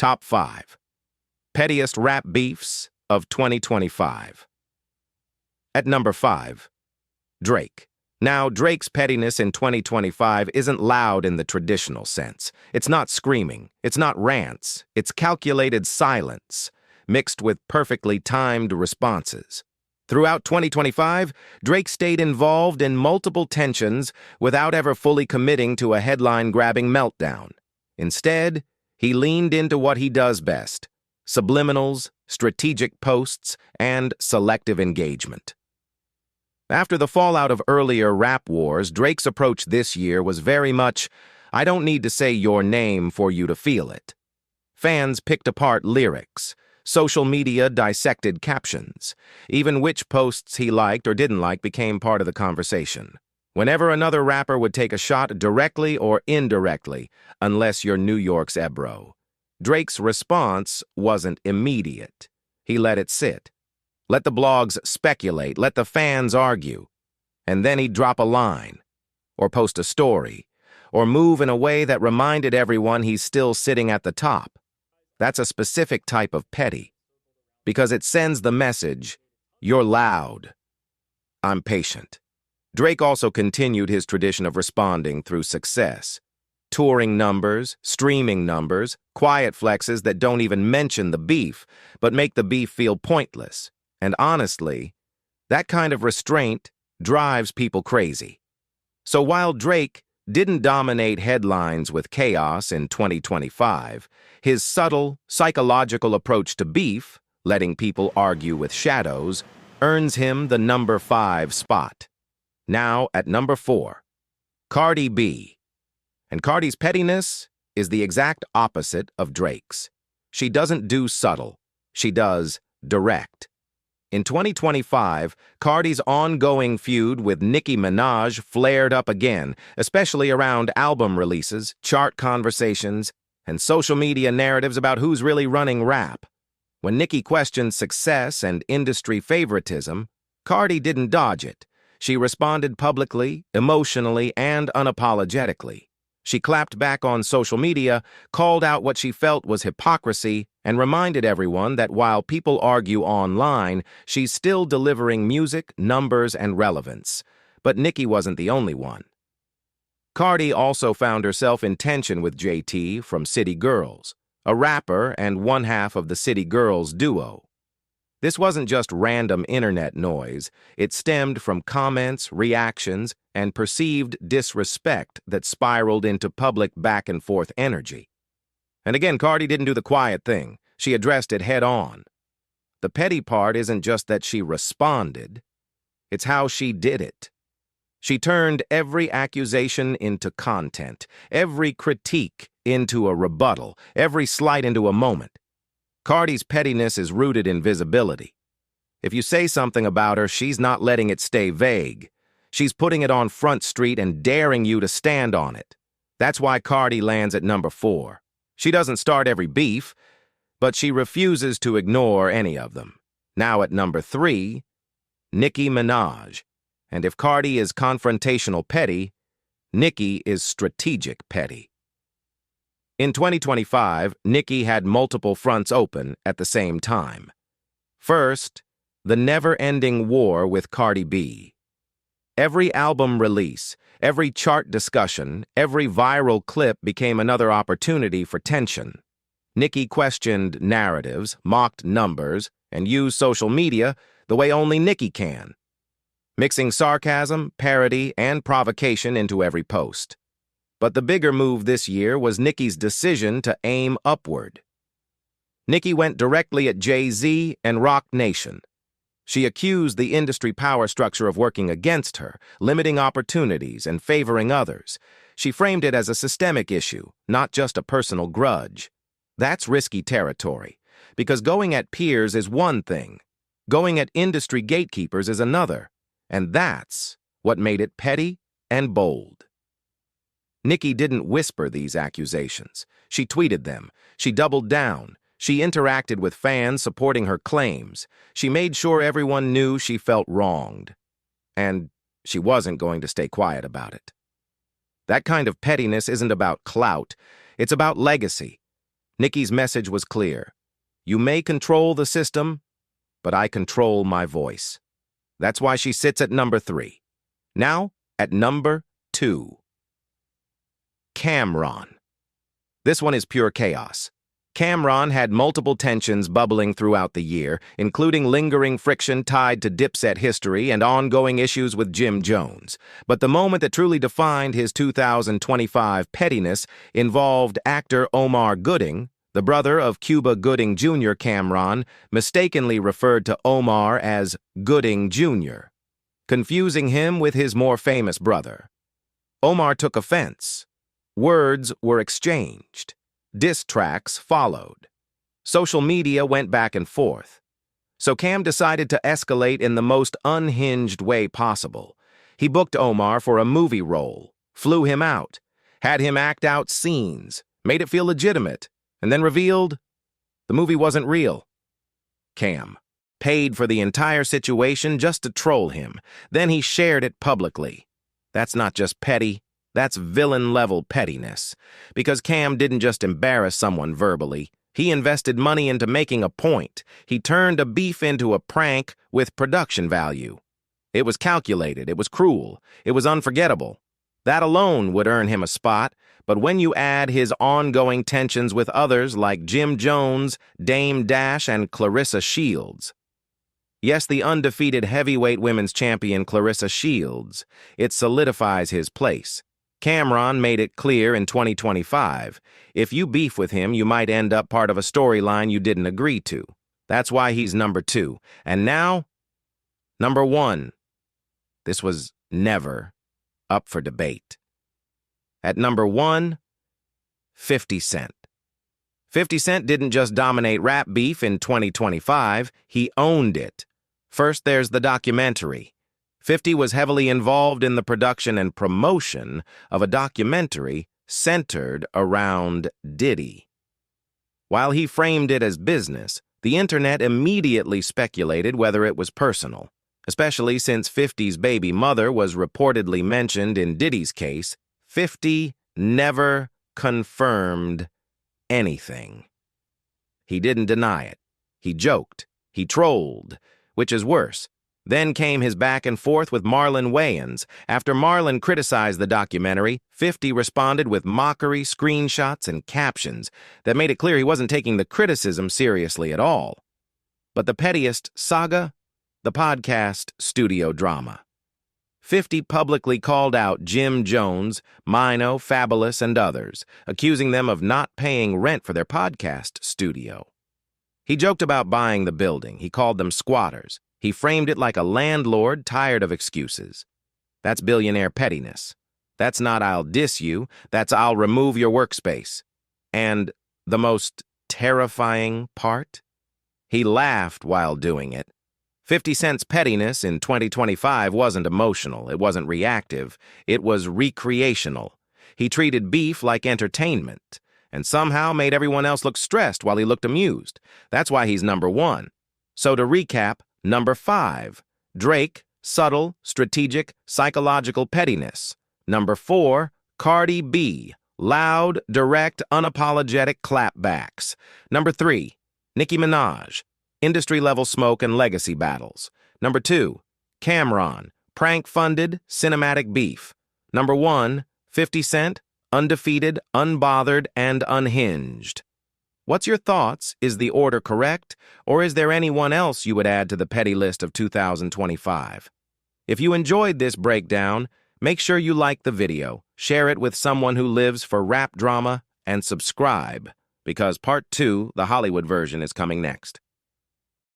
Top 5. Pettiest Rap Beefs of 2025. At number 5, Drake. Now, Drake's pettiness in 2025 isn't loud in the traditional sense. It's not screaming. It's not rants. It's calculated silence, mixed with perfectly timed responses. Throughout 2025, Drake stayed involved in multiple tensions without ever fully committing to a headline-grabbing meltdown. Instead, he leaned into what he does best: subliminals, strategic posts, and selective engagement. After the fallout of earlier rap wars, Drake's approach this year was very much, "I don't need to say your name for you to feel it." Fans picked apart lyrics. Social media dissected captions. Even which posts he liked or didn't like became part of the conversation. Whenever another rapper would take a shot directly or indirectly, unless you're New York's Ebro, Drake's response wasn't immediate. He let it sit. Let the blogs speculate, let the fans argue. And then he'd drop a line, or post a story, or move in a way that reminded everyone he's still sitting at the top. That's a specific type of petty, because it sends the message, "You're loud. I'm patient." Drake also continued his tradition of responding through success. Touring numbers, streaming numbers, quiet flexes that don't even mention the beef, but make the beef feel pointless. And honestly, that kind of restraint drives people crazy. So while Drake didn't dominate headlines with chaos in 2025, his subtle, psychological approach to beef, letting people argue with shadows, earns him the number 5 spot. Now at number 4, Cardi B. And Cardi's pettiness is the exact opposite of Drake's. She doesn't do subtle, she does direct. In 2025, Cardi's ongoing feud with Nicki Minaj flared up again, especially around album releases, chart conversations, and social media narratives about who's really running rap. When Nicki questioned success and industry favoritism, Cardi didn't dodge it. She responded publicly, emotionally, and unapologetically. She clapped back on social media, called out what she felt was hypocrisy, and reminded everyone that while people argue online, she's still delivering music, numbers, and relevance. But Nicki wasn't the only one. Cardi also found herself in tension with JT from City Girls, a rapper and one half of the City Girls duo. This wasn't just random internet noise. It stemmed from comments, reactions, and perceived disrespect that spiraled into public back-and-forth energy. And again, Cardi didn't do the quiet thing. She addressed it head-on. The petty part isn't just that she responded. It's how she did it. She turned every accusation into content, every critique into a rebuttal, every slight into a moment. Cardi's pettiness is rooted in visibility. If you say something about her, she's not letting it stay vague. She's putting it on Front Street and daring you to stand on it. That's why Cardi lands at number 4. She doesn't start every beef, but she refuses to ignore any of them. Now at number 3, Nicki Minaj. And if Cardi is confrontational petty, Nicki is strategic petty. In 2025, Nicki had multiple fronts open at the same time. First, the never-ending war with Cardi B. Every album release, every chart discussion, every viral clip became another opportunity for tension. Nicki questioned narratives, mocked numbers, and used social media the way only Nicki can, mixing sarcasm, parody, and provocation into every post. But the bigger move this year was Nicki's decision to aim upward. Nicki went directly at Jay-Z and Roc Nation. She accused the industry power structure of working against her, limiting opportunities and favoring others. She framed it as a systemic issue, not just a personal grudge. That's risky territory, because going at peers is one thing. Going at industry gatekeepers is another. And that's what made it petty and bold. Nicki didn't whisper these accusations. She tweeted them. She doubled down. She interacted with fans supporting her claims. She made sure everyone knew she felt wronged. And she wasn't going to stay quiet about it. That kind of pettiness isn't about clout. It's about legacy. Nicki's message was clear. You may control the system, but I control my voice. That's why she sits at number 3. Now, at number 2. Cam'ron. This one is pure chaos. Cam'ron had multiple tensions bubbling throughout the year, including lingering friction tied to Dipset history and ongoing issues with Jim Jones. But the moment that truly defined his 2025 pettiness involved actor Omar Gooding, the brother of Cuba Gooding Jr. Cam'ron mistakenly referred to Omar as Gooding Jr., confusing him with his more famous brother. Omar took offense. Words were exchanged. Diss tracks followed. Social media went back and forth. So Cam decided to escalate in the most unhinged way possible. He booked Omar for a movie role, flew him out, had him act out scenes, made it feel legitimate, and then revealed the movie wasn't real. Cam paid for the entire situation just to troll him. Then he shared it publicly. That's not just petty. That's villain-level pettiness. Because Cam didn't just embarrass someone verbally. He invested money into making a point. He turned a beef into a prank with production value. It was calculated. It was cruel. It was unforgettable. That alone would earn him a spot, but when you add his ongoing tensions with others like Jim Jones, Dame Dash, and Clarissa Shields. Yes, the undefeated heavyweight women's champion Clarissa Shields. It solidifies his place. Cam'ron made it clear in 2025, if you beef with him, you might end up part of a storyline you didn't agree to. That's why he's number 2. And now, number 1. This was never up for debate. At number 1, 50 Cent. 50 Cent didn't just dominate rap beef in 2025, he owned it. First, there's the documentary. 50 was heavily involved in the production and promotion of a documentary centered around Diddy. While he framed it as business, the internet immediately speculated whether it was personal, especially since 50's baby mother was reportedly mentioned in Diddy's case. 50 never confirmed anything. He didn't deny it. He joked. He trolled, which is worse. Then came his back and forth with Marlon Wayans. After Marlon criticized the documentary, 50 responded with mockery, screenshots, and captions that made it clear he wasn't taking the criticism seriously at all. But the pettiest saga? The podcast studio drama. 50 publicly called out Jim Jones, Mino, Fabulous, and others, accusing them of not paying rent for their podcast studio. He joked about buying the building. He called them squatters. He framed it like a landlord tired of excuses. That's billionaire pettiness. That's not I'll diss you, that's I'll remove your workspace. And the most terrifying part? He laughed while doing it. 50 Cent's pettiness in 2025 wasn't emotional, it wasn't reactive, it was recreational. He treated beef like entertainment, and somehow made everyone else look stressed while he looked amused. That's why he's number 1. So to recap, number 5, Drake, subtle, strategic, psychological pettiness. Number 4, Cardi B, loud, direct, unapologetic clapbacks. Number 3, Nicki Minaj, industry-level smoke and legacy battles. Number 2, Cam'ron, prank-funded, cinematic beef. Number 1, 50 Cent, undefeated, unbothered, and unhinged. What's your thoughts? Is the order correct? Or is there anyone else you would add to the petty list of 2025? If you enjoyed this breakdown, make sure you like the video, share it with someone who lives for rap drama, and subscribe, because part 2, the Hollywood version, is coming next.